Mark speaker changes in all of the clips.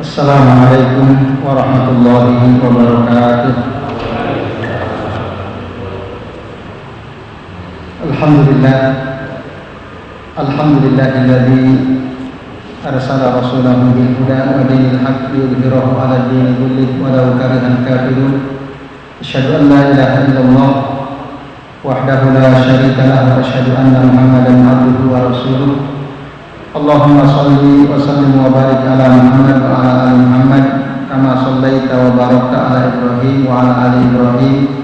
Speaker 1: Assalamualaikum warahmatullahi wabarakatuh. Alhamdulillahilladzi arsala rasulahu bil huda wa dinil haqqi liyudhhirahu 'ala ad-dini kullihi walau karihal kafirun. Asyhadu an la ilaha illallah wahdahu la syarika lahu wa asyhadu anna Muhammadan 'abduhu wa rasuluh. Allahumma salli wa sallim wa barik ala Muhammad wa ala ali Muhammad kama sallaita wa barakta ala Ibrahim wa ala ali Ibrahim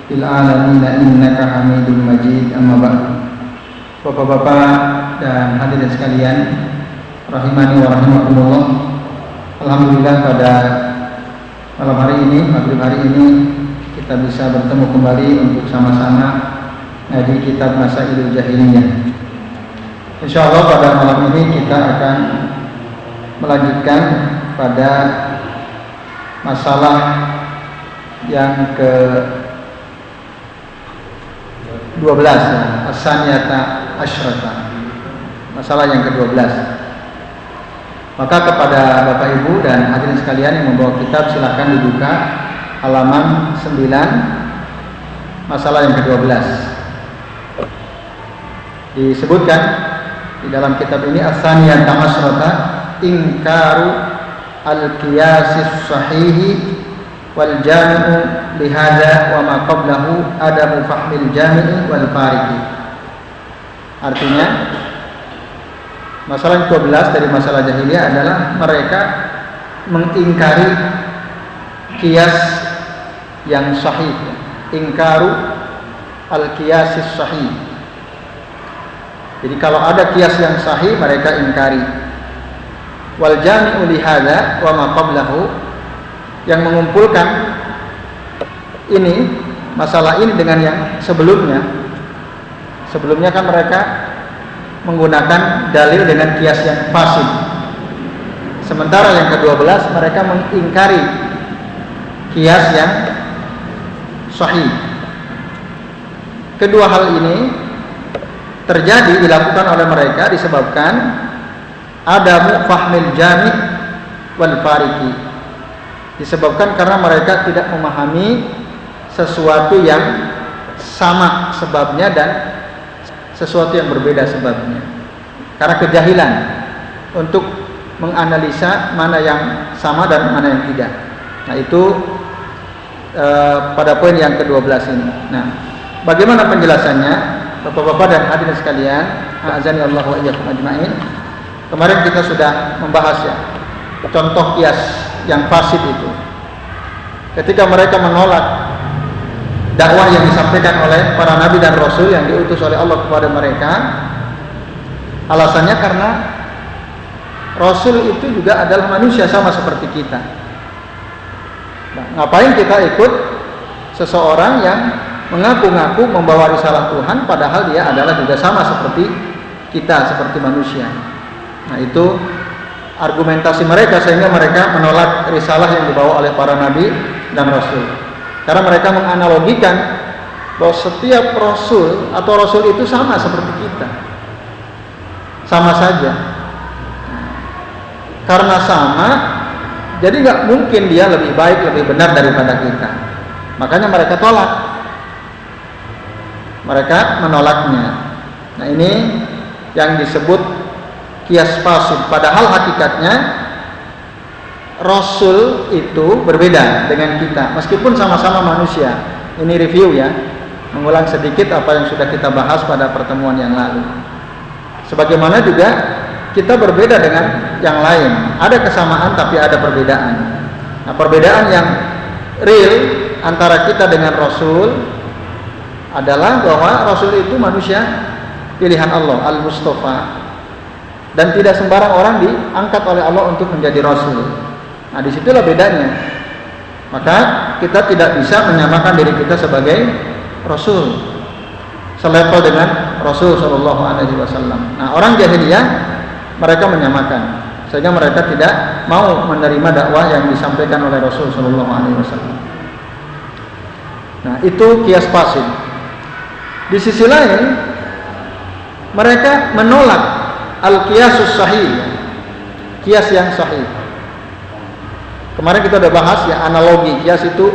Speaker 1: fil alamin innaka Hamidum Majid. Amma ba'd. Bapak-bapak dan hadirin sekalian, rahimani wa rahimakumullah. Alhamdulillah pada malam hari ini, maghrib hari ini kita bisa bertemu kembali untuk sama-sama ngaji kitab Masailul Jahiliyah. Insyaallah pada malam ini kita akan melanjutkan pada masalah yang ke-12, as-saniyata asyrata, masalah yang ke-12. Maka kepada Bapak Ibu dan hadirin sekalian yang membawa kitab, silakan dibuka halaman 9, masalah yang ke-12. Disebutkan di dalam kitab ini as-saniyata asyrata ingkaru al-qiyasis sahihi wal jami'u lihada wa ma qablahu adamu fahmil jami'i wal fariki. Artinya masalah yang 12 dari masalah jahiliyah adalah mereka mengingkari qiyas yang sahih, ingkaru al-qiyasis sahih. Jadi kalau ada qiyas yang sahih mereka ingkari. Wal jami'u lihada wa ma qablahu, yang mengumpulkan ini, masalah ini dengan yang sebelumnya. Sebelumnya kan mereka menggunakan dalil dengan qiyas yang fasid. Sementara yang ke-12 mereka mengingkari qiyas yang sahih. Kedua hal ini terjadi, dilakukan oleh mereka disebabkan adamu fahmil jami' wal fariki, disebabkan karena mereka tidak memahami sesuatu yang sama sebabnya dan sesuatu yang berbeda sebabnya, karena kejahilan untuk menganalisa mana yang sama dan mana yang tidak. Nah itu pada poin yang ke-12 ini. Nah, bagaimana penjelasannya Bapak-bapak dan hadirin sekalian, azani Allah wa iyyakum ajmain. Kemarin kita sudah membahas ya contoh qiyas yang fasid itu. Ketika mereka menolak dakwah yang disampaikan oleh para nabi dan rasul yang diutus oleh Allah kepada mereka, alasannya karena rasul itu juga adalah manusia sama seperti kita. Nah, ngapain kita ikut seseorang yang mengaku-ngaku membawa risalah Tuhan padahal dia adalah juga sama seperti kita, seperti manusia. Nah itu argumentasi mereka sehingga mereka menolak risalah yang dibawa oleh para nabi dan rasul, karena mereka menganalogikan bahwa setiap rasul atau rasul itu sama seperti kita, sama saja. Karena sama, jadi nggak mungkin dia lebih baik, lebih benar daripada kita. Makanya mereka tolak, mereka menolaknya. Nah ini yang disebut qiyas fasid. Padahal hakikatnya rasul itu berbeda dengan kita, meskipun sama-sama manusia. Ini review ya, mengulang sedikit apa yang sudah kita bahas pada pertemuan yang lalu. Sebagaimana juga kita berbeda dengan yang lain, ada kesamaan tapi ada perbedaan. Nah perbedaan yang real antara kita dengan rasul adalah bahwa rasul itu manusia pilihan Allah, al-Mustafa, dan tidak sembarang orang diangkat oleh Allah untuk menjadi rasul. Nah disitulah bedanya. Maka kita tidak bisa menyamakan diri kita sebagai rasul selevel dengan Rasul Shallallahu Alaihi Wasallam. Nah orang jahiliyah mereka menyamakan, sehingga mereka tidak mau menerima dakwah yang disampaikan oleh Rasul Shallallahu Alaihi Wasallam. Nah itu qiyas fasid. Di sisi lain mereka menolak al-qiyasus sahih, qiyas yang sahih. Kemarin kita udah bahas ya analogi. Kias itu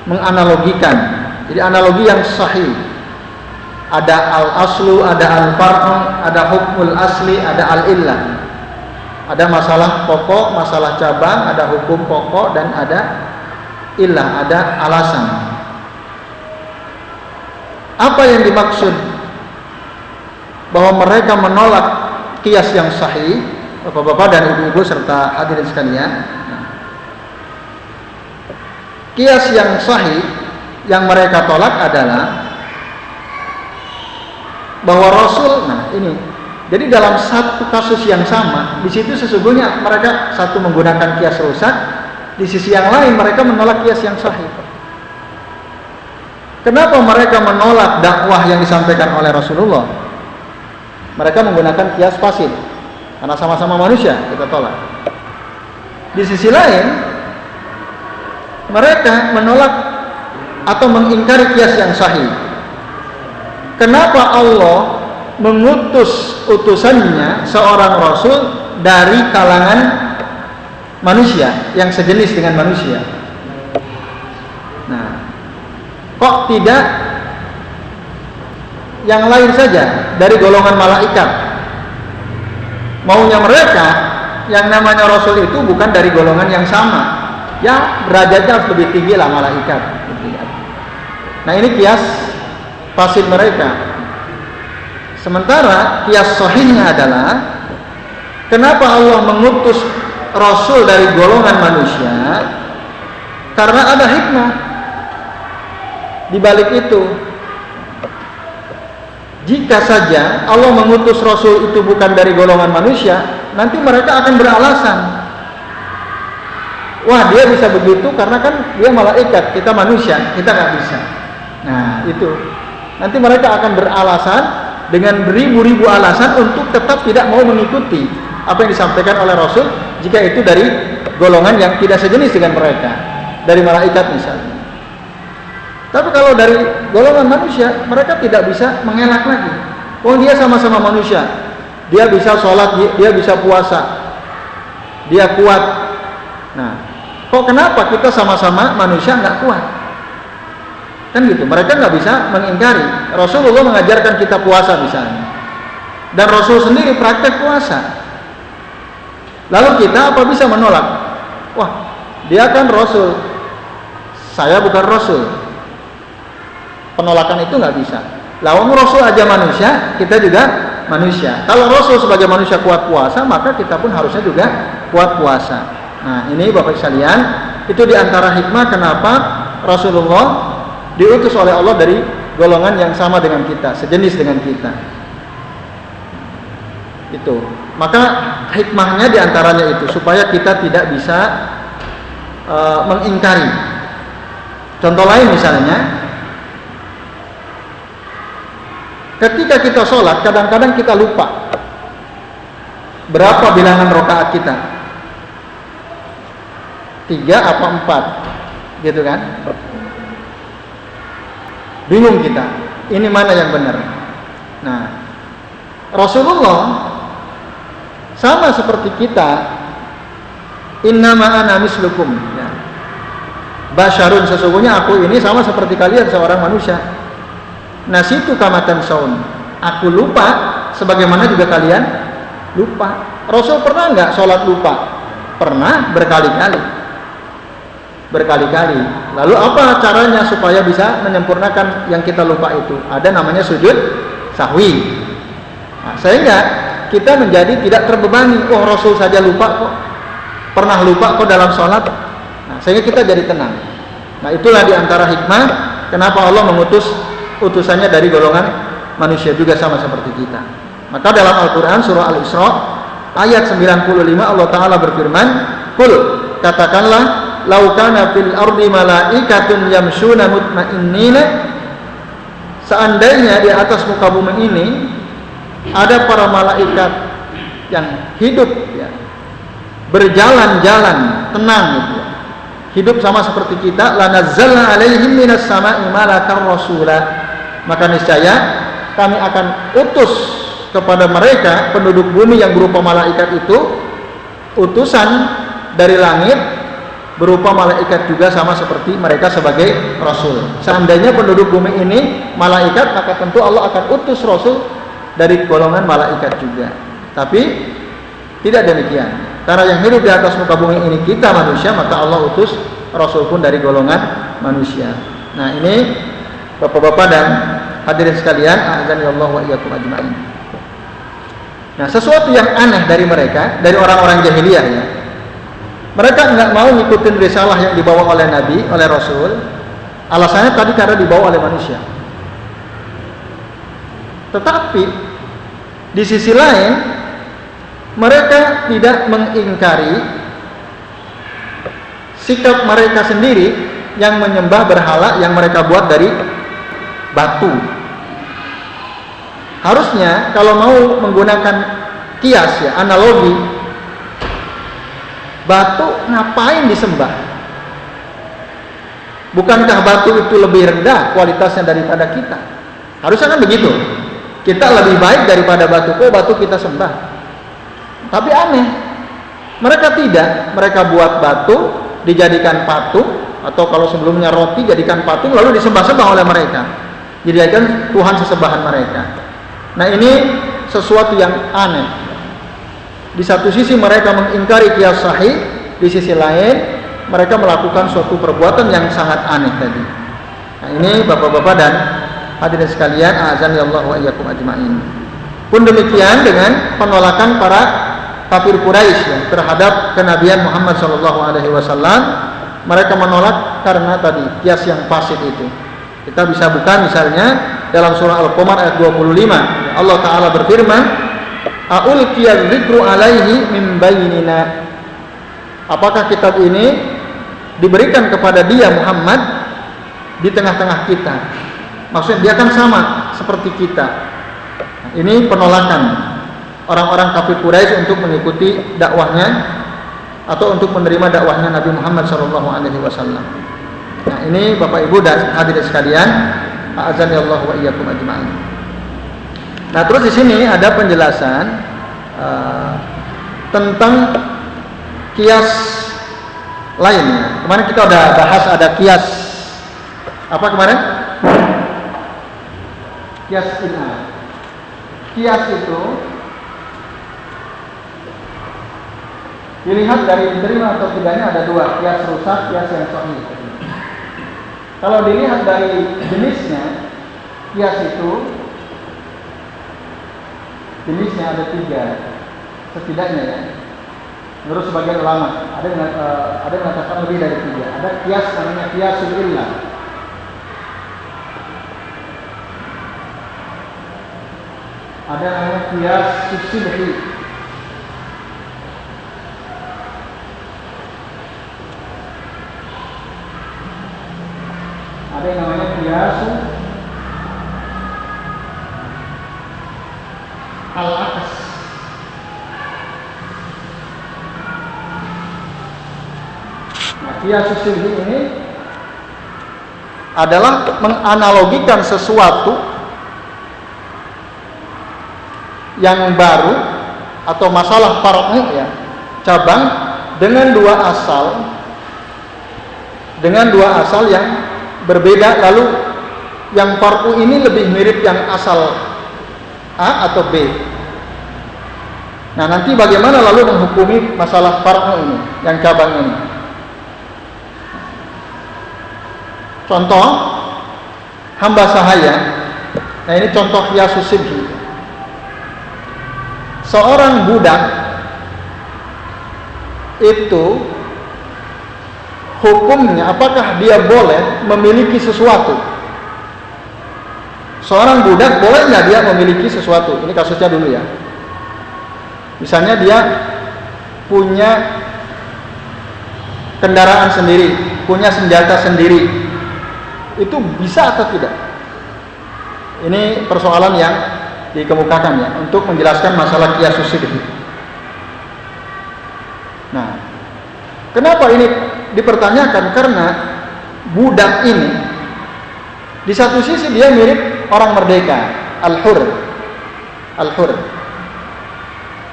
Speaker 1: menganalogikan. Jadi analogi yang sahih. Ada al-aslu, ada al-far'u, ada hukmul asli, ada al-illah. Ada masalah pokok, masalah cabang, ada hukum pokok dan ada illah, ada alasan. Apa yang dimaksud bahwa mereka menolak kias yang sahih, Bapak-bapak dan ibu-ibu serta hadirin sekalian? Kias yang sahih yang mereka tolak adalah bahwa Rasul, nah ini, jadi dalam satu kasus yang sama, di situ sesungguhnya mereka satu menggunakan kias rusak, di sisi yang lain mereka menolak kias yang sahih. Kenapa mereka menolak dakwah yang disampaikan oleh Rasulullah? Mereka menggunakan kias fasid, karena sama-sama manusia kita tolak. Di sisi lain, mereka menolak atau mengingkari kias yang sahih. Kenapa Allah mengutus utusannya seorang Rasul dari kalangan manusia yang sejenis dengan manusia? Nah, kok tidak yang lain saja dari golongan malaikat? Maunya mereka yang namanya Rasul itu bukan dari golongan yang sama. Ya derajatnya harus lebih tinggi lah malaikat. Nah ini kias fasid mereka. Sementara kias sahihnya adalah kenapa Allah mengutus Rasul dari golongan manusia? Karena ada hikmah di balik itu. Jika saja Allah mengutus Rasul itu bukan dari golongan manusia, nanti mereka akan beralasan, wah dia bisa begitu karena kan dia malaikat, kita manusia, kita nggak bisa. Nah itu, nanti mereka akan beralasan dengan beribu-ribu alasan untuk tetap tidak mau mengikuti apa yang disampaikan oleh Rasul jika itu dari golongan yang tidak sejenis dengan mereka, dari malaikat misalnya. Tapi kalau dari golongan manusia, mereka tidak bisa mengelak lagi. Oh dia sama-sama manusia, dia bisa sholat, dia bisa puasa, dia kuat. Nah, kok kenapa kita sama-sama manusia nggak kuat? Kan gitu, mereka nggak bisa mengingkari. Rasulullah mengajarkan kita puasa misalnya, dan Rasul sendiri praktek puasa. Lalu kita apa bisa menolak? Wah, dia kan Rasul, saya bukan Rasul. Penolakan itu nggak bisa. Lawan Rasul aja manusia, kita juga manusia. Kalau Rasul sebagai manusia kuat puasa, maka kita pun harusnya juga kuat puasa. Nah ini Bapak sekalian, itu diantara hikmah kenapa Rasulullah diutus oleh Allah dari golongan yang sama dengan kita, sejenis dengan kita. Itu. Maka hikmahnya diantaranya itu supaya kita tidak bisa mengingkari. Contoh lain misalnya, ketika kita sholat, kadang-kadang kita lupa berapa bilangan rakaat kita. 3 apa 4, gitu kan? Bingung kita, ini mana yang benar? Nah, Rasulullah sama seperti kita, innama ana mislukum, ya. Basyarun, sesungguhnya aku ini sama seperti kalian, seorang manusia. Nasitu kamatan saun, aku lupa sebagaimana juga kalian lupa. Rasul pernah nggak sholat lupa? Pernah, berkali-kali. Lalu apa caranya supaya bisa menyempurnakan yang kita lupa itu? Ada namanya sujud sahwi. Nah, sehingga kita menjadi tidak terbebani. Oh Rasul saja lupa kok, pernah lupa kok dalam sholat. Nah, sehingga kita jadi tenang. Nah itulah diantara hikmah kenapa Allah mengutus utusannya dari golongan manusia juga sama seperti kita. Maka dalam Al-Quran surah Al-Isra ayat 95 Allah Ta'ala berfirman, Qul, katakanlah, laukana fil ardi malaikatun yamshuna mutmainnina, seandainya di atas muka bumi ini ada para malaikat yang hidup, ya, berjalan-jalan tenang gitu, ya. Hidup sama seperti kita, lanazzalna alaihim minas sama'i malakan rasula, maka niscaya kami akan utus kepada mereka penduduk bumi yang berupa malaikat itu utusan dari langit berupa malaikat juga sama seperti mereka sebagai rasul. Seandainya penduduk bumi ini malaikat, maka tentu Allah akan utus rasul dari golongan malaikat juga. Tapi tidak demikian. Karena yang hidup di atas muka bumi ini kita manusia, maka Allah utus rasul pun dari golongan manusia. Nah, ini Bapak-bapak dan hadirin sekalian, a'adzanillahu wa iyyakum ajma'in. Nah, sesuatu yang aneh dari mereka, dari orang-orang jahiliyah ya. Mereka enggak mau ngikutin risalah yang dibawa oleh Nabi, oleh Rasul. Alasannya tadi karena dibawa oleh manusia. Tetapi di sisi lain mereka tidak mengingkari sikap mereka sendiri yang menyembah berhala yang mereka buat dari batu. Harusnya kalau mau menggunakan kias ya, analogi, batu ngapain disembah? Bukankah batu itu lebih rendah kualitasnya daripada kita? Harusnya kan begitu. Kita lebih baik daripada batu. Kok batu kita sembah? Tapi aneh, mereka tidak. Mereka buat batu, dijadikan patung, atau kalau sebelumnya roti jadikan patung, lalu disembah-sembah oleh mereka, dijadikan Tuhan sesembahan mereka. Nah, ini sesuatu yang aneh. Di satu sisi mereka mengingkari qiyas sahih, di sisi lain mereka melakukan suatu perbuatan yang sangat aneh tadi. Nah, ini Bapak-bapak dan hadirin sekalian, a'adzanillahu wa iyyakum ajma'in. Pun demikian dengan penolakan para kafir Quraisy ya, terhadap kenabian Muhammad SAW. Mereka menolak karena tadi kias yang fasid itu. Kita bisa buka misalnya dalam surah Al-Qamar ayat 25. Allah Ta'ala berfirman, "A'ulqiyadz dzikru 'alaihi min bainina." Apakah kitab ini diberikan kepada dia Muhammad di tengah-tengah kita? Maksudnya dia kan sama seperti kita. Ini penolakan orang-orang kafir Quraisy untuk mengikuti dakwahnya atau untuk menerima dakwahnya Nabi Muhammad SAW. Nah, ini Bapak Ibu dan hadirin sekalian, a'adzanillahu wa iyyakum ajma'in. Nah, terus di sini ada penjelasan tentang kias lainnya. Kemarin kita udah bahas ada kias apa kemarin? Kias ina. Kias itu dilihat dari diterima atau tidaknya ada dua, kias rusak, kias yang sahih. Kalau dilihat dari jenisnya, kias itu jenisnya ada 3 setidaknya ya. Menurut sebagian ulama, ada yang mengatakan lebih dari 3. Ada kias namanya kiasul illah. Ada namanya kias subsidi. Ada yang namanya kiasu al-akas. Nah, kiasu subsidi ini adalah menganalogikan sesuatu yang baru atau masalah far'u ya, cabang dengan dua asal yang berbeda, lalu yang far'u ini lebih mirip yang asal A atau B. Nah, nanti bagaimana lalu menghukumi masalah far'u ini, yang cabang ini? Contoh hamba sahaya. Nah, ini contoh qiyasus sibhi. Seorang budak itu hukumnya apakah dia boleh memiliki sesuatu? Seorang budak boleh nggak dia memiliki sesuatu? Ini kasusnya dulu ya. Misalnya dia punya kendaraan sendiri, punya senjata sendiri, itu bisa atau tidak? Ini persoalan yang dikemukakan ya untuk menjelaskan masalah qiyasus sibhi. Nah, kenapa ini dipertanyakan? Karena budak ini di satu sisi dia mirip orang merdeka, al-hur.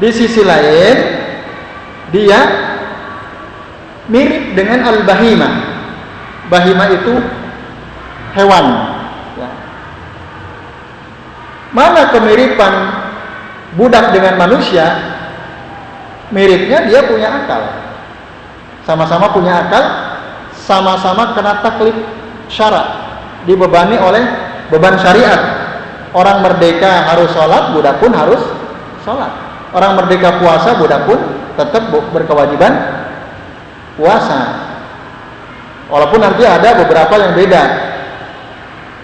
Speaker 1: Di sisi lain dia mirip dengan al-bahimah. Bahimah itu hewan ya. Mana kemiripan budak dengan manusia? Miripnya dia punya akal, sama-sama punya akal, sama-sama kena taklif syarak, dibebani oleh beban syariat. Orang merdeka harus sholat, budak pun harus sholat. Orang merdeka puasa, budak pun tetap berkewajiban puasa. Walaupun nanti ada beberapa yang beda.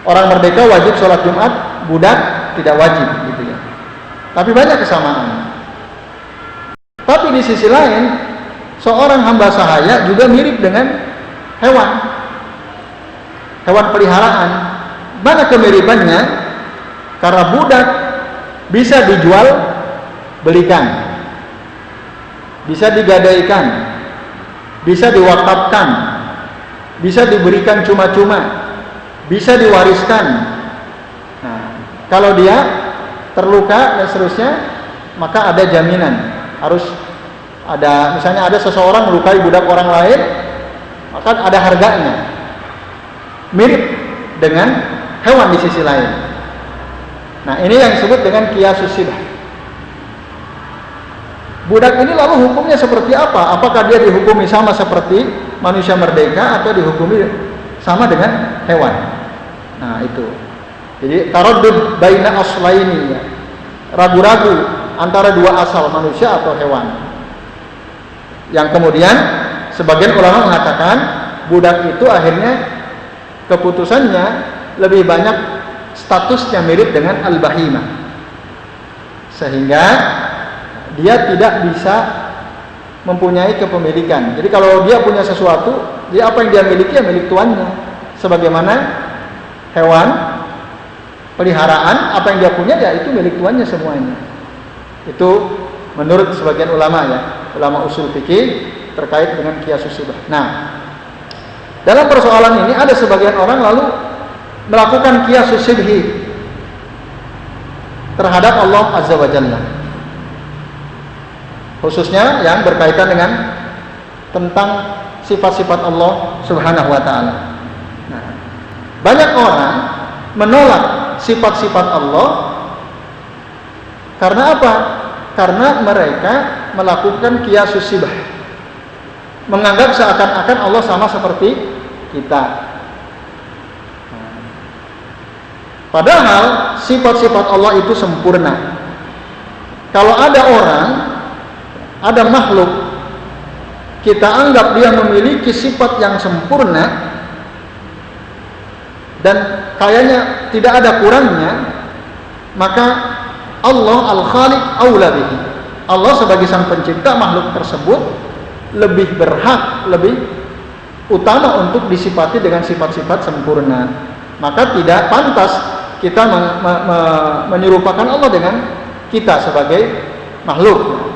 Speaker 1: Orang merdeka wajib sholat Jumat, budak tidak wajib, gitu ya. Tapi banyak kesamaan. Tapi di sisi lain, seorang hamba sahaya juga mirip dengan hewan peliharaan. Mana kemiripannya? Karena budak bisa dijual belikan, bisa digadaikan, bisa diwakafkan, bisa diberikan cuma-cuma, bisa diwariskan. Nah, kalau dia terluka dan seterusnya, maka ada jaminan. Harus ada, misalnya ada seseorang melukai budak orang lain, maka ada harganya. Mirip dengan hewan di sisi lain. Nah, ini yang disebut dengan qiyasus shibah. Budak ini lalu hukumnya seperti apa? Apakah dia dihukumi sama seperti manusia merdeka atau dihukumi sama dengan hewan? Nah, itu. Jadi taraddud baina aslaini ya. Ragu-ragu antara dua asal, manusia atau hewan. Yang kemudian sebagian ulama mengatakan budak itu akhirnya keputusannya lebih banyak statusnya mirip dengan al-bahimah, sehingga dia tidak bisa mempunyai kepemilikan. Jadi kalau dia punya sesuatu, jadi apa yang dia miliki ya milik tuannya. Sebagaimana hewan peliharaan, apa yang dia punya ya itu milik tuannya semuanya. Itu menurut sebagian ulama ya, ulama usul fikih terkait dengan qiyasus shibah. Nah, dalam persoalan ini ada sebagian orang lalu melakukan qiyasus shibhi terhadap Allah Azza wa Jalla, khususnya yang berkaitan dengan tentang sifat-sifat Allah Subhanahu wa ta'ala. Nah, banyak orang menolak sifat-sifat Allah karena apa? Karena mereka melakukan qiyasus shibah, menganggap seakan-akan Allah sama seperti kita. Padahal sifat-sifat Allah itu sempurna. Kalau ada orang, ada makhluk, kita anggap dia memiliki sifat yang sempurna dan kayaknya tidak ada kurangnya, maka Allah Al-Khaliq aula bihi. Allah sebagai sang pencipta makhluk tersebut lebih berhak, lebih utama untuk disifati dengan sifat-sifat sempurna. Maka tidak pantas kita menyerupakan Allah dengan kita sebagai makhluk.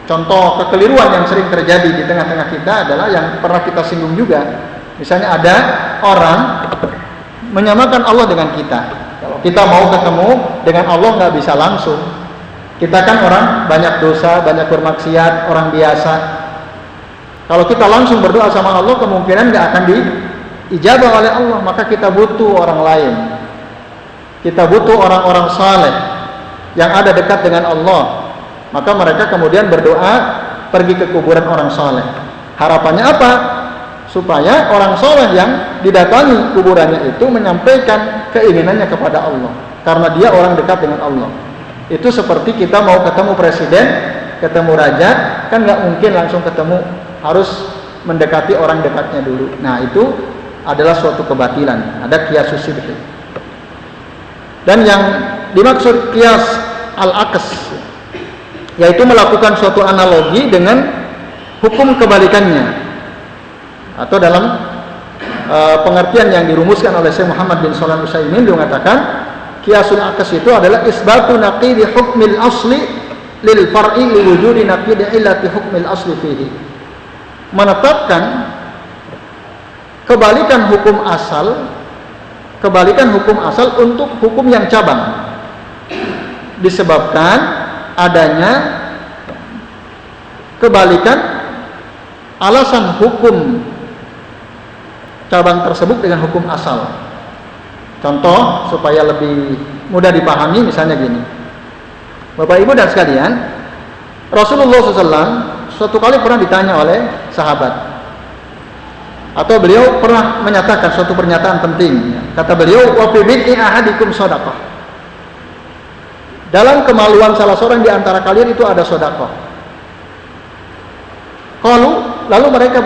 Speaker 1: Contoh kekeliruan yang sering terjadi di tengah-tengah kita adalah yang pernah kita singgung juga. Misalnya ada orang menyamakan Allah dengan kita. Kalau kita mau ketemu dengan Allah nggak bisa langsung. Kita kan orang banyak dosa, banyak bermaksiat, orang biasa. Kalau kita langsung berdoa sama Allah, kemungkinan nggak akan diijabah oleh Allah. Maka kita butuh orang lain. Kita butuh orang-orang saleh yang ada dekat dengan Allah. Maka mereka kemudian berdoa pergi ke kuburan orang saleh. Harapannya apa? Supaya orang saleh yang didatangi kuburannya itu menyampaikan keinginannya kepada Allah, karena dia orang dekat dengan Allah. Itu seperti kita mau ketemu presiden, ketemu raja, kan nggak mungkin langsung ketemu, harus mendekati orang dekatnya dulu. Nah, itu adalah suatu kebatilan. Ada qiyasus shibhi. Dan yang dimaksud qiyas al-aqs, yaitu melakukan suatu analogi dengan hukum kebalikannya, atau dalam pengertian yang dirumuskan oleh Syekh Muhammad bin Shalih Al-Utsaimin, dia mengatakan qiyasul aqs itu adalah isbatu naqidi hukmil asli lil far'i li wujudi naqidi illati hukmil asli fihi. Menetapkan kebalikan hukum asal untuk hukum yang cabang, disebabkan adanya kebalikan alasan hukum cabang tersebut dengan hukum asal. Contoh supaya lebih mudah dipahami, misalnya gini. Bapak Ibu dan sekalian, Rasulullah SAW suatu kali pernah ditanya oleh sahabat, atau beliau pernah menyatakan suatu pernyataan penting. Kata beliau, wa fi bid'i ahadikum shadaqah. Dalam kemaluan salah seorang di antara kalian itu ada sedekah. Lalu mereka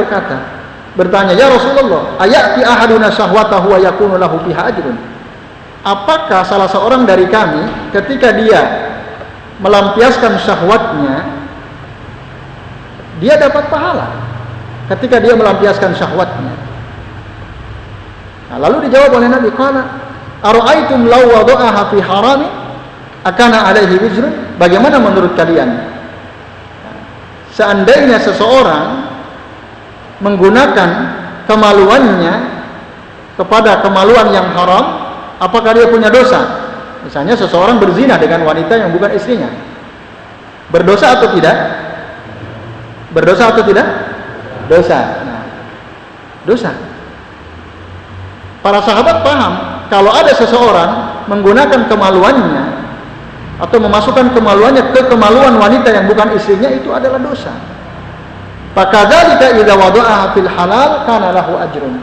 Speaker 1: bertanya, ya Rasulullah, ayati ahaduna syahwatahu wa yakunu lahu fiha ajrun. Apakah salah seorang dari kami ketika dia melampiaskan syahwatnya, dia dapat pahala ketika dia melampiaskan syahwatnya? Nah, lalu dijawab oleh Nabi, qala ara'aitum law wada'aha fi harami akana alaihi wizrun. Bagaimana menurut kalian seandainya seseorang menggunakan kemaluannya kepada kemaluan yang haram, apakah dia punya dosa? Misalnya seseorang berzina dengan wanita yang bukan istrinya, berdosa atau tidak? Berdosa atau tidak? Dosa. Nah, dosa. Para sahabat paham kalau ada seseorang menggunakan kemaluannya atau memasukkan kemaluannya ke kemaluan wanita yang bukan istrinya, itu adalah dosa. Fakadzalika idza wada'aha fil halal kana lahu ajrun.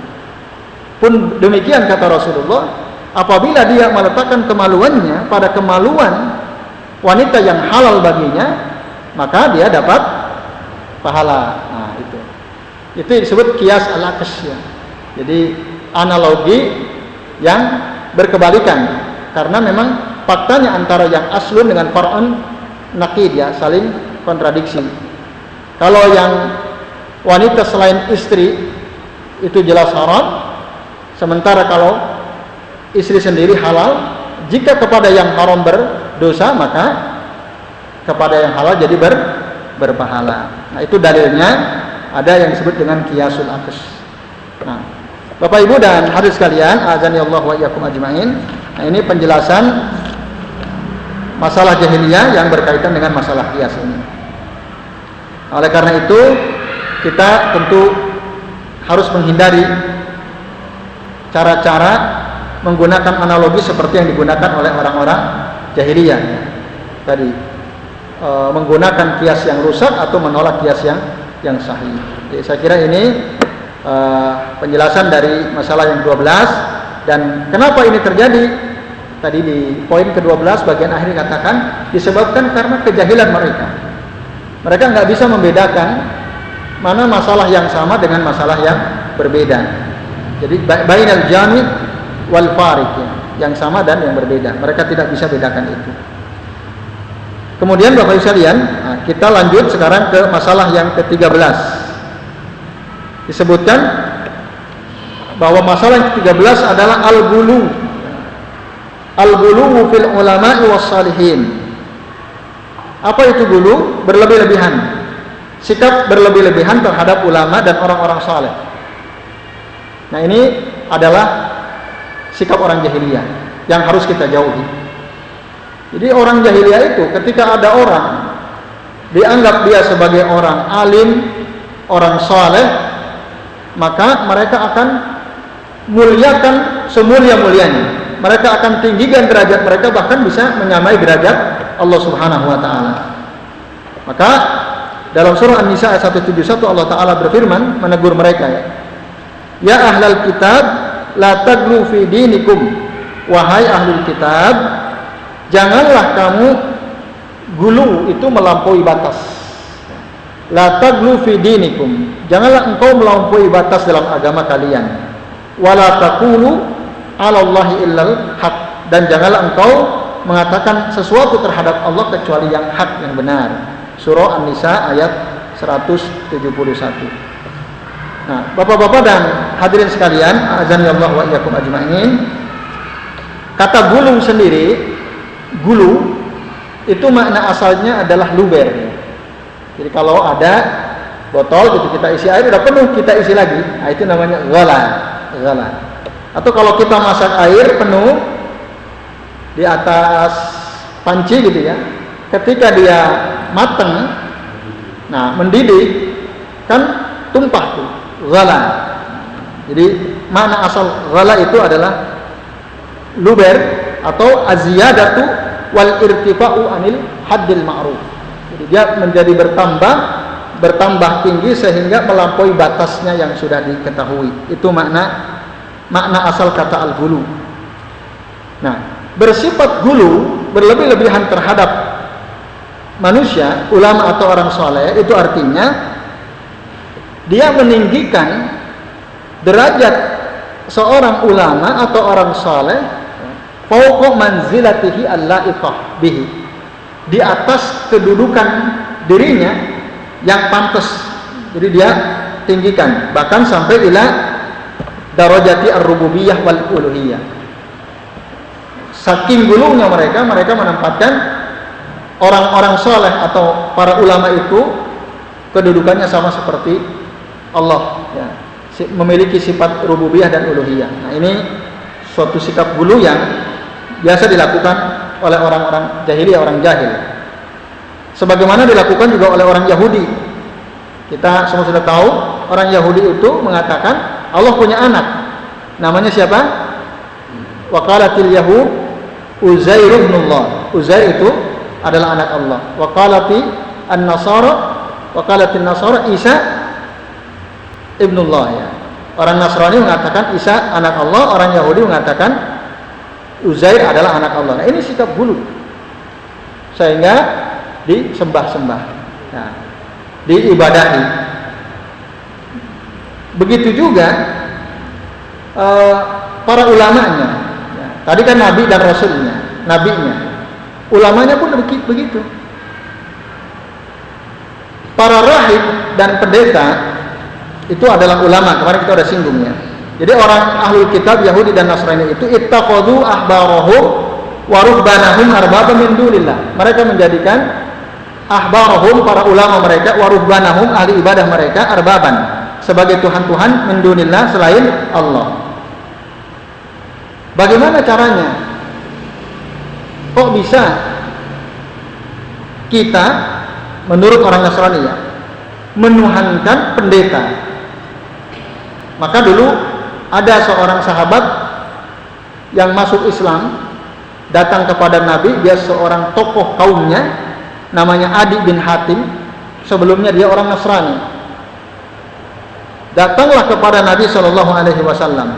Speaker 1: Pun demikian kata Rasulullah, apabila dia meletakkan kemaluannya pada kemaluan wanita yang halal baginya, maka dia dapat pahala. Nah, itu disebut qiyas al-aks ya. Jadi analogi yang berkebalikan, karena memang faktanya antara yang aslun dengan far'un naqid ya, saling kontradiksi. Kalau yang wanita selain istri itu jelas haram, sementara kalau istri sendiri halal. Jika kepada yang haram berdosa, maka kepada yang halal jadi berpahala. Nah, itu dalilnya ada yang disebut dengan qiyasul aks. Nah, Bapak Ibu dan hadirin sekalian, azanillahu wa iyyakum ajmain. Nah, ini penjelasan masalah jahiliyah yang berkaitan dengan masalah qiyas ini. Oleh karena itu, kita tentu harus menghindari cara-cara menggunakan analogi seperti yang digunakan oleh orang-orang jahiliyah tadi, menggunakan qiyas yang rusak atau menolak qiyas yang sahih. Jadi, saya kira ini penjelasan dari masalah yang 12. Dan kenapa ini terjadi? Tadi di poin ke-12 bagian akhir dikatakan disebabkan karena kejahilan mereka. Mereka nggak bisa membedakan mana masalah yang sama dengan masalah yang berbeda. Jadi bainal jami' wal fariq ya, yang sama dan yang berbeda. Mereka tidak bisa bedakan itu. Kemudian Bapak Ibu sekalian, kita lanjut sekarang ke masalah yang ke-13. Disebutkan bahwa masalah yang ke-13 adalah al-ghulu. Al-ghulu fil ulama'i was salihin. Apa itu ghulu? Berlebih-lebihan. Sikap berlebih-lebihan terhadap ulama dan orang-orang saleh. Nah, ini adalah sikap orang jahiliyah yang harus kita jauhi. Jadi orang jahiliyah itu ketika ada orang dianggap dia sebagai orang alim, orang saleh, maka mereka akan muliakan semulia-mulianya. Mereka akan tinggikan derajat mereka, bahkan bisa menyamai derajat Allah Subhanahu wa taala. Maka dalam surah An-Nisa ayat 171 Allah taala berfirman menegur mereka ya. Ya ahlal kitab la taglu fi dinikum. Wahai ahlul kitab, janganlah kamu gulu, itu melampaui batas. La taglu fi dinikum. Janganlah engkau melampaui batas dalam agama kalian. Wala taqulu 'ala Allahi illal haq. Dan janganlah engkau mengatakan sesuatu terhadap Allah kecuali yang hak, yang benar. Surah An-Nisa ayat 171. Nah, Bapak-bapak dan hadirin sekalian, azanillahu wa iyyakum ajmain. Kata gulu sendiri, gulu itu makna asalnya adalah luber. Jadi kalau ada botol gitu kita isi air udah penuh, kita isi lagi. Nah, itu namanya ghala. Atau kalau kita masak air penuh di atas panci gitu ya, ketika dia mateng, nah mendidih, kan tumpah tuh, ghala. Jadi makna asal ghala itu adalah luber atau aziyadatu wal irtifa'u anil haddil ma'ruf. Jadi dia menjadi bertambah tinggi sehingga melampaui batasnya yang sudah diketahui. Itu makna asal kata al-ghulu. Nah, bersifat ghulu, berlebih-lebihan terhadap manusia, ulama atau orang soleh, itu artinya dia meninggikan derajat seorang ulama atau orang soleh fauqa manzilatihi al-la'iqah bihi, di atas kedudukan dirinya yang pantas. Jadi dia tinggikan bahkan sampai ila darajati ar-rububiyah wal uluhiyah. Saking gulunya mereka menempatkan orang-orang soleh atau para ulama itu kedudukannya sama seperti Allah, ya, memiliki sifat rububiyah dan uluhiyah. Nah, ini suatu sikap gulu yang biasa dilakukan oleh orang-orang jahiliyah, orang jahil. Sebagaimana dilakukan juga oleh orang Yahudi. Kita semua sudah tahu, orang Yahudi itu mengatakan Allah punya anak. Namanya siapa? Wa qalatil yahud Uzair ibn Allah. Uzair itu adalah anak Allah. Wa qalatil nasara Isa ibn Allah, ya. Orang Nasrani mengatakan Isa anak Allah, orang Yahudi mengatakan Uzair adalah anak Allah. Nah, ini sikap gulu. Sehingga disembah-sembah, nah, diibadahi. Begitu juga para ulamanya, ya. Tadi kan nabi dan rasulnya, nabinya, ulamanya pun begitu. Para rahib dan pendeta itu adalah ulama. Kemarin kita sudah singgung, ya. Jadi orang ahlul kitab Yahudi dan Nasrani itu ittakhadhu ahbarahum wa ruhbanahum arbaba min dunillah. Mereka menjadikan ahbarahum, para ulama mereka, wa ruhbanahum, ahli ibadah mereka, arbaban, sebagai tuhan-tuhan min dunillah, selain Allah. Bagaimana caranya? Kok bisa kita menurut orang Nasrani, ya, menuhankan pendeta? Maka dulu ada seorang sahabat yang masuk Islam, datang kepada Nabi. Dia seorang tokoh kaumnya, namanya Adi bin Hatim. Sebelumnya dia orang Nasrani. Datanglah kepada Nabi SAW.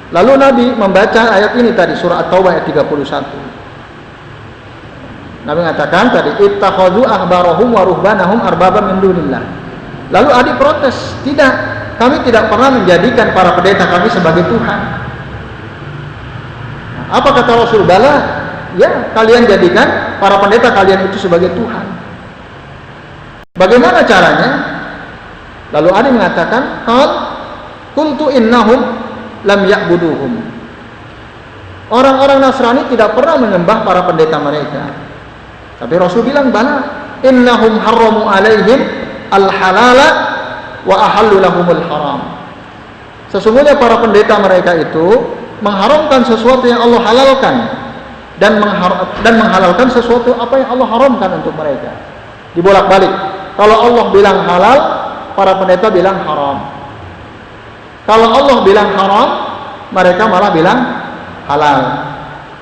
Speaker 1: Lalu Nabi membaca ayat ini tadi, surah At-Taubah ayat 31. Nabi mengatakan tadi, ittakhadhu ahbarahum wa ruhbanahum arbaba min dunillah. Lalu Adi protes, tidak, kami tidak pernah menjadikan para pendeta kami sebagai Tuhan. Apa kata Rasul? Bala, ya, kalian jadikan para pendeta kalian itu sebagai Tuhan. Bagaimana caranya? Lalu Adi mengatakan, qultu innahum lam ya'buduhum. Orang-orang Nasrani tidak pernah menyembah para pendeta mereka. Tapi Rasul bilang, bala, innahum harramu alaihim al-halala wa ahallu lahumul haram. Sesungguhnya para pendeta mereka itu mengharamkan sesuatu yang Allah halalkan dan menghalalkan sesuatu apa yang Allah haramkan untuk mereka. Dibolak-balik. Kalau Allah bilang halal, para pendeta bilang haram. Kalau Allah bilang haram, mereka malah bilang halal.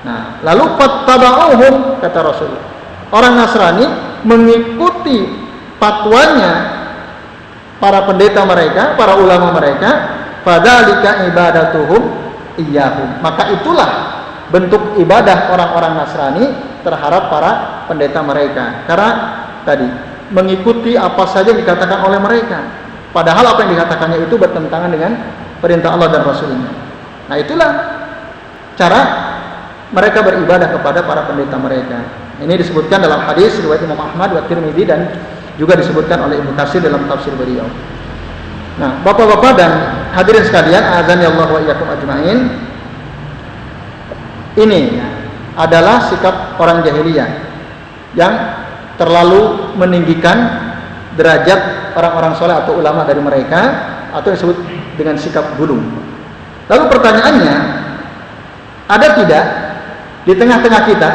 Speaker 1: Nah, lalu fattaba'uhum, kata Rasul. Orang Nasrani mengikuti fatwanya para pendeta mereka, para ulama mereka, fadzalika ibadatuhum iyyahum. Maka itulah bentuk ibadah orang-orang Nasrani terhadap para pendeta mereka. Karena tadi mengikuti apa saja yang dikatakan oleh mereka, padahal apa yang dikatakannya itu bertentangan dengan perintah Allah dan Rasulnya. Nah, itulah cara mereka beribadah kepada para pendeta mereka. Ini disebutkan dalam hadis riwayat Imam Ahmad wa Tirmidzi dan juga disebutkan oleh Ibnu Katsir dalam tafsir beliau. Nah, Bapak-bapak dan hadirin sekalian, azani Allah wa iyyakum ajmain. Ini adalah sikap orang jahiliyah yang terlalu meninggikan derajat orang-orang soleh atau ulama dari mereka, atau disebut dengan sikap gulu. Lalu pertanyaannya, ada tidak di tengah-tengah kita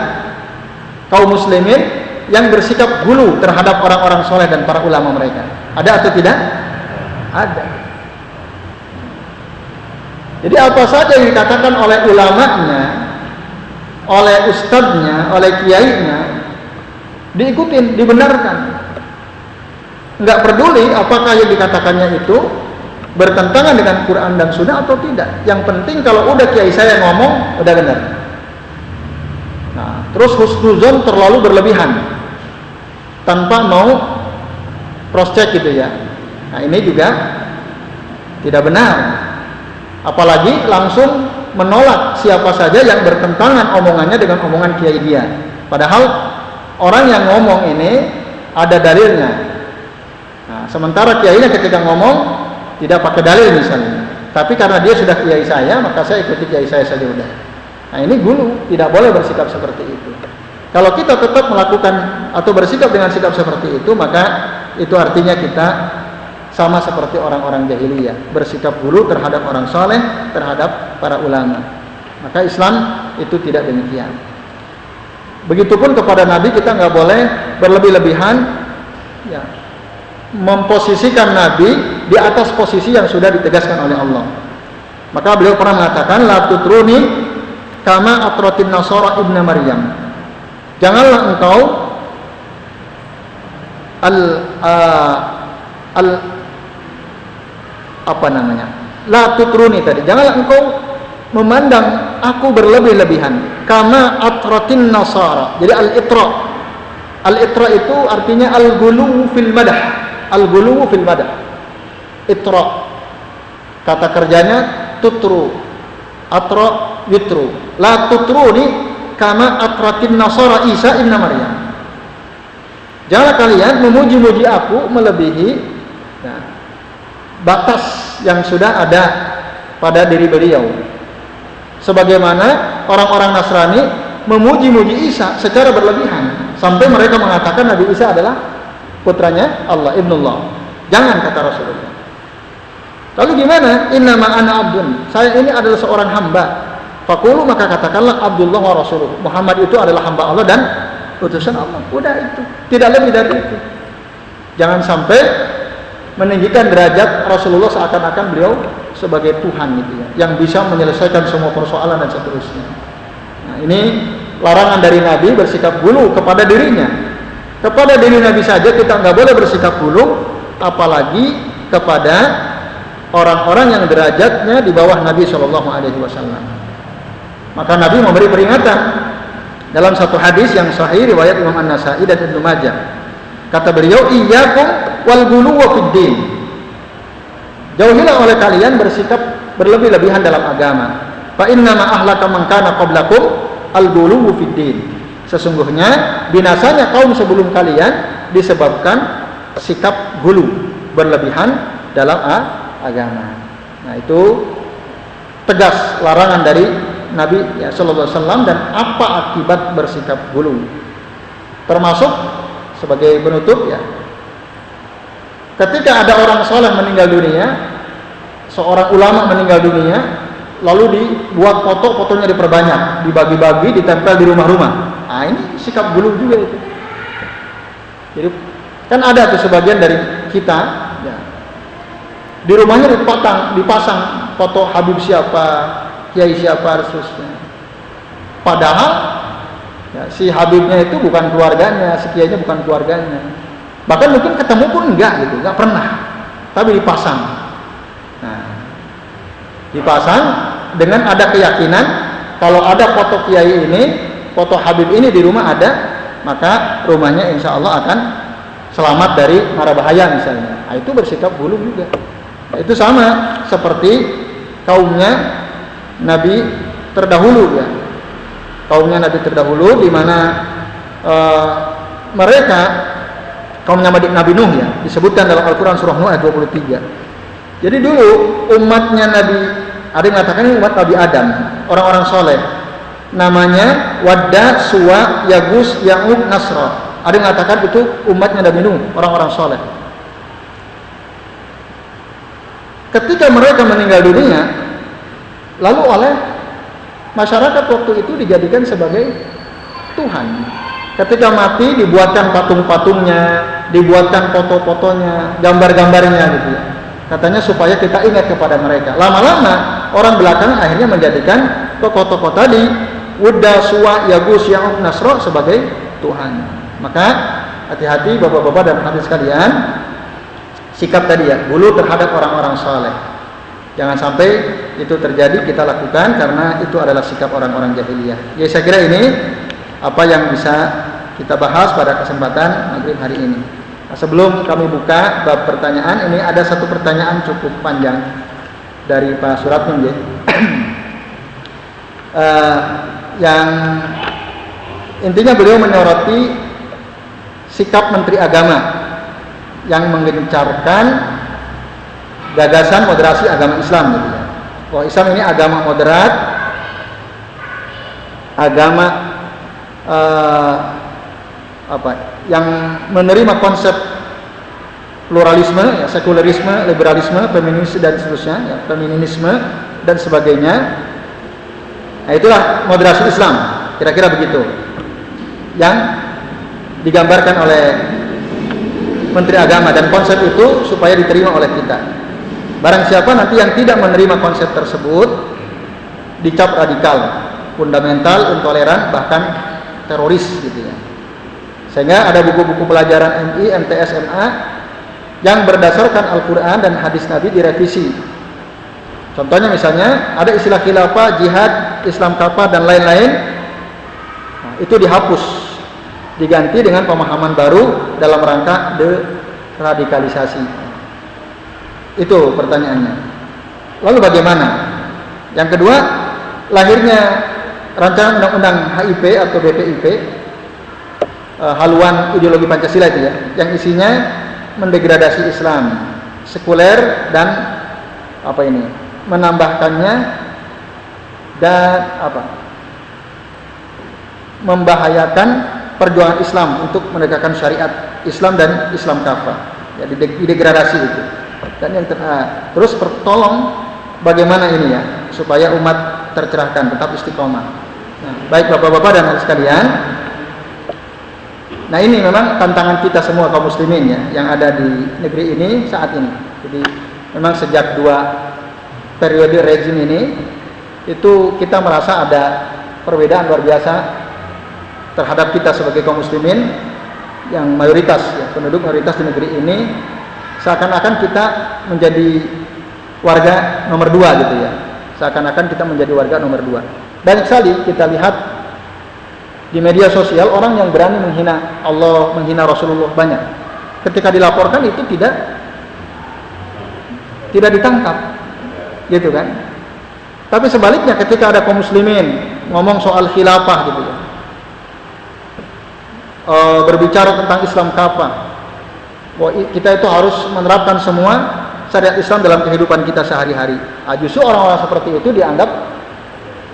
Speaker 1: kaum muslimin yang bersikap gulu terhadap orang-orang soleh dan para ulama mereka? Ada atau tidak? ada. Jadi apa saja yang dikatakan oleh ulamanya, oleh ustadznya, oleh kiainya, diikutin, dibenarkan. Nggak peduli apakah yang dikatakannya itu bertentangan dengan Quran dan Sunnah atau tidak. Yang penting kalau udah kiai saya ngomong, udah benar. Nah, terus husnuzon terlalu berlebihan tanpa mau cross check gitu ya. Nah, ini juga tidak benar. Apalagi langsung menolak siapa saja yang bertentangan omongannya dengan omongan kiai dia. Padahal orang yang ngomong ini ada dalilnya. Nah, sementara kiainya ketika ngomong tidak pakai dalil misalnya. Tapi karena dia sudah kiai saya, maka saya ikuti kiai saya saja udah. Nah, ini gulu, tidak boleh bersikap seperti itu. Kalau kita tetap melakukan atau bersikap dengan sikap seperti itu, maka itu artinya kita sama seperti orang-orang jahiliyah, bersikap gulu terhadap orang soleh, terhadap para ulama. Maka Islam itu tidak demikian. Begitupun kepada Nabi kita nggak boleh berlebih-lebihan, ya, memposisikan Nabi di atas posisi yang sudah ditegaskan oleh Allah. Maka beliau pernah mengatakan, la tutruni kama atratin nasara ibnu Maryam. Janganlah engkau la tutruni tadi. Janganlah engkau memandang aku berlebih-lebihan. Kama atratin nasara. Jadi al-itra itu artinya al-ghuluw fil madah. Al-ghuluw fil madah. Itra. Kata kerjanya tutru. Atra yutru. La tutruni kama atratin nasara Isa ibn Maryam. Janganlah kalian memuji-muji aku melebihi batas yang sudah ada pada diri beliau. Sebagaimana orang-orang Nasrani memuji-muji Isa secara berlebihan sampai mereka mengatakan Nabi Isa adalah putranya Allah, ibnullah. Jangan, kata Rasulullah. Lalu gimana? Innama ana abdun. Saya ini adalah seorang hamba. Faqulu, maka katakanlah Abdullah wa Rasuluh. Muhammad itu adalah hamba Allah dan utusan Allah. Udah itu. Tidak lebih dari itu. Jangan sampai meninggikan derajat Rasulullah seakan-akan beliau sebagai Tuhan gitu ya, yang bisa menyelesaikan semua persoalan dan seterusnya. Nah, ini larangan dari Nabi bersikap gulu kepada dirinya. Kepada diri Nabi saja kita nggak boleh bersikap gulu, apalagi kepada orang-orang yang derajatnya di bawah Nabi Shallallahu Alaihi Wasallam. Maka Nabi memberi peringatan dalam satu hadis yang sahih riwayat Imam An-Nasai dan Ibnu Majah. Kata beliau, iyyakum wal ghuluw fid din. Jauhilah oleh kalian bersikap berlebih-lebihan dalam agama. Fa inna ma ahlaka man kana qablakum al ghuluw fid din. Sesungguhnya binasanya kaum sebelum kalian disebabkan sikap gulu, berlebihan dalam agama. Nah, itu tegas larangan dari Nabi ya, Sallallahu Alaihi Wasallam, dan apa akibat bersikap gulu. Termasuk sebagai penutup ya, ketika ada orang soleh meninggal dunia, seorang ulama meninggal dunia, lalu dibuat foto-fotonya diperbanyak, dibagi-bagi, ditempel di rumah-rumah. Nah, ini sikap gulu juga itu. Jadi kan ada tuh sebagian dari kita ya, di rumahnya dipasang foto Habib siapa, kiai siapa, seterusnya. Padahal ya, si Habibnya itu bukan keluarganya, si kiainya bukan keluarganya. Bahkan mungkin ketemu pun enggak gitu, enggak pernah. Tapi dipasang. Nah, dipasang dengan ada keyakinan kalau ada foto kiai ini, foto Habib ini di rumah ada, maka rumahnya insya Allah akan selamat dari mara bahaya misalnya. Nah, itu bersikap gulu juga. Nah, itu sama seperti kaumnya Nabi terdahulu ya. Kaumnya Nabi terdahulu di mana mereka kaumnya Nabi Nuh ya, disebutkan dalam Al-Qur'an surah Nuh ayat 23. Jadi dulu umatnya Nabi, ada yang mengatakan ini umat Nabi Adam, orang-orang soleh. Namanya Wadda, Suwa, Yagus, Ya'uq, Nasra. Ada yang mengatakan itu umatnya Nabi Nuh, orang-orang soleh. Ketika mereka meninggal dunia, lalu oleh masyarakat waktu itu dijadikan sebagai Tuhan. Ketika mati dibuatkan patung-patungnya, dibuatkan foto-fotonya, gambar-gambarnya gitu ya. Katanya supaya kita ingat kepada mereka. Lama-lama orang belakangan akhirnya menjadikan tokoh-tokoh tadi Wudda, Suwa, Yagus, Ya'uq, Nasro sebagai Tuhan. Maka hati-hati bapak-bapak dan hadirin sekalian, sikap tadi ya, dulu terhadap orang-orang saleh. Jangan sampai itu terjadi kita lakukan, karena itu adalah sikap orang-orang jahiliyah. Ya, saya kira ini apa yang bisa kita bahas pada kesempatan maghrib hari ini. Nah, sebelum kami buka bab pertanyaan, ini ada satu pertanyaan cukup panjang dari Pak Suratmin ya. Yang intinya beliau menyoroti sikap Menteri Agama yang menggencarkan gagasan moderasi agama Islam gitu ya. Bahwa Islam ini agama moderat, agama yang menerima konsep pluralisme, ya, sekularisme, liberalisme, feminisme dan seterusnya, ya, feminisme dan sebagainya. Nah, itulah moderasi Islam, kira-kira begitu yang digambarkan oleh Menteri Agama, dan konsep itu supaya diterima oleh kita. Barang siapa nanti yang tidak menerima konsep tersebut dicap radikal, fundamental, intoleran, bahkan teroris gitu ya. Sehingga ada buku-buku pelajaran MI, MTS, MA yang berdasarkan Al-Quran dan hadis Nabi direvisi. Contohnya misalnya ada istilah khilafah, jihad, Islam kafah dan lain-lain. Nah, itu dihapus, diganti dengan pemahaman baru dalam rangka deradikalisasi. Itu pertanyaannya. Lalu bagaimana? Yang kedua, lahirnya rancangan undang-undang HIP atau BPIP, haluan ideologi Pancasila itu ya, yang isinya mendegradasi Islam, sekuler, dan menambahkannya dan membahayakan perjuangan Islam untuk menegakkan syariat Islam dan Islam kafah, ya, didegradasi itu. Dan yang terus tolong bagaimana ini ya, supaya umat tercerahkan, tetap istiqomah. Nah, baik bapak-bapak dan hadirin sekalian, nah ini memang tantangan kita semua kaum muslimin ya, yang ada di negeri ini saat ini. Jadi memang sejak 2 periode rezim ini, itu kita merasa ada perbedaan luar biasa terhadap kita sebagai kaum muslimin yang mayoritas ya, penduduk mayoritas di negeri ini. Seakan-akan kita menjadi warga nomor 2 gitu ya. Seakan-akan kita menjadi warga nomor 2. Banyak sekali kita lihat di media sosial orang yang berani menghina Allah, menghina Rasulullah, banyak. Ketika dilaporkan itu tidak ditangkap, gitu kan? Tapi sebaliknya ketika ada kaum muslimin ngomong soal khilafah gitu ya, berbicara tentang Islam kafah, bahwa kita itu harus menerapkan semua syariat Islam dalam kehidupan kita sehari-hari. Justru orang-orang seperti itu dianggap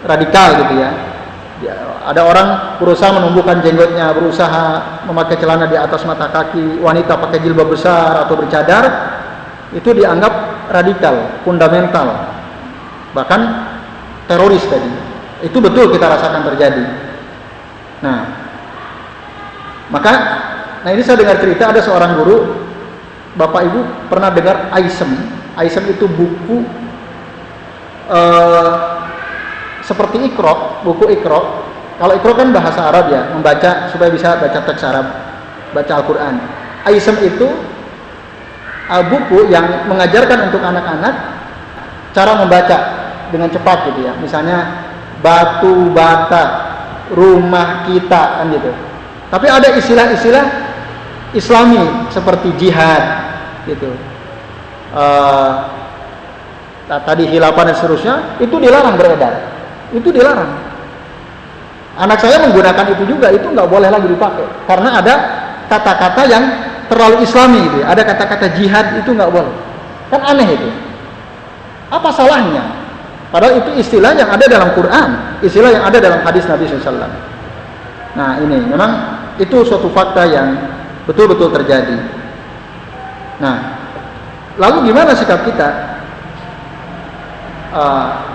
Speaker 1: radikal gitu ya. Ada orang berusaha menumbuhkan jenggotnya, berusaha memakai celana di atas mata kaki, wanita pakai jilbab besar atau bercadar, itu dianggap radikal, fundamental, bahkan teroris tadi. Itu betul kita rasakan terjadi. Nah ini saya dengar cerita ada seorang guru, Bapak Ibu pernah dengar Aisem? Aisem itu buku seperti Iqra, buku Iqra. Kalau Iqra kan bahasa Arab ya, membaca supaya bisa baca teks Arab, baca Al-Quran. Aisem itu buku yang mengajarkan untuk anak-anak cara membaca dengan cepat gitu ya. Misalnya batu bata, rumah kita, kan gitu. Tapi ada istilah-istilah Islami seperti jihad gitu. Tadi khilafah dan seterusnya itu dilarang beredar. Itu dilarang. Anak saya menggunakan itu juga, itu nggak boleh lagi dipakai karena ada kata-kata yang terlalu Islami gitu. Ada kata-kata jihad, itu nggak boleh. Kan aneh itu. Apa salahnya? Padahal itu istilah yang ada dalam Quran, istilah yang ada dalam hadis Nabi SAW. Nah ini memang itu suatu fakta yang betul-betul terjadi. Nah, lalu gimana sikap kita?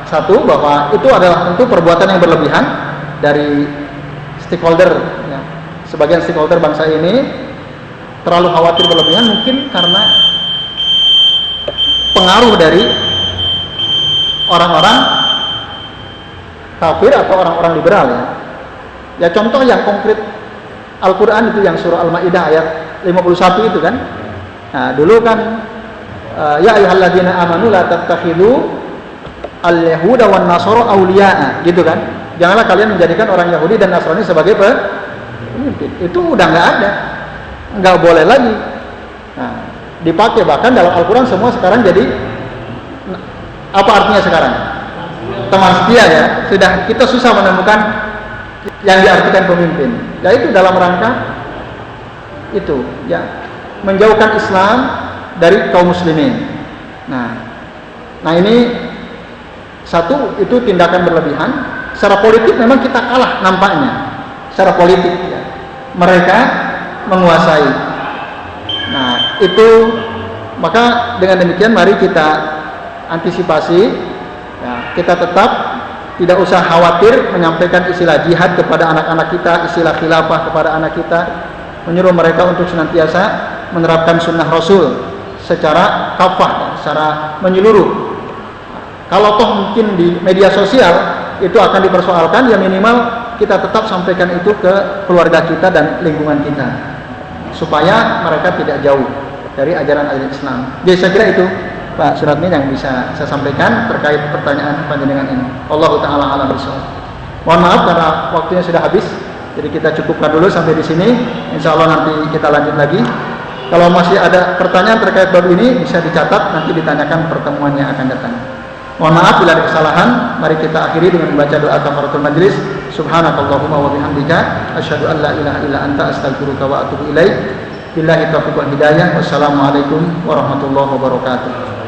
Speaker 1: Satu, bahwa itu adalah tentu perbuatan yang berlebihan dari stakeholder ya. Sebagian stakeholder bangsa ini terlalu khawatir berlebihan, mungkin karena pengaruh dari orang-orang kafir atau orang-orang liberal ya. Ya contoh yang konkret Al-Quran itu yang surah Al-Ma'idah ayat 51 itu kan. Nah dulu kan ya ayyuhalladzina amanu la tattakhidhu al-yahuda wan nasara awliya'a gitu kan. Janganlah kalian menjadikan orang Yahudi dan Nasrani sebagai pemimpin. Itu udah nggak ada, nggak boleh lagi. Nah, dipakai bahkan dalam Al-Quran semua sekarang jadi apa artinya sekarang? Teman setia ya. Sudah kita susah menemukan yang diartikan pemimpin. Ya itu dalam rangka itu ya menjauhkan Islam dari kaum muslimin. Nah ini satu itu tindakan berlebihan. Secara politik memang kita kalah nampaknya. Secara politik ya. Mereka menguasai. Nah itu maka dengan demikian mari kita antisipasi ya, kita tetap tidak usah khawatir menyampaikan istilah jihad kepada anak-anak kita, istilah khilafah kepada anak kita, menyuruh mereka untuk senantiasa menerapkan sunnah Rasul secara kafah, secara menyeluruh. Kalau toh mungkin di media sosial itu akan dipersoalkan, ya minimal kita tetap sampaikan itu ke keluarga kita dan lingkungan kita, supaya mereka tidak jauh dari ajaran Islam. Jadi saya kira itu Pak Suratmi yang bisa saya sampaikan terkait pertanyaan panjenengan ini. Allahu taala alam bishawab. Mohon maaf karena waktunya sudah habis. Jadi kita cukupkan dulu sampai di sini. Insya Allah nanti kita lanjut lagi. Kalau masih ada pertanyaan terkait bab ini bisa dicatat, nanti ditanyakan pertemuan yang akan datang. Mohon maaf bila ada kesalahan. Mari kita akhiri dengan membaca doa kafaratul majlis. Subhanakallahumma wa bihamdika asyhadu an la ilaha illa anta astaghfiruka wa atubu ilaik. Billahi taufiq wal hidayah. Wassalamualaikum warahmatullahi wabarakatuh.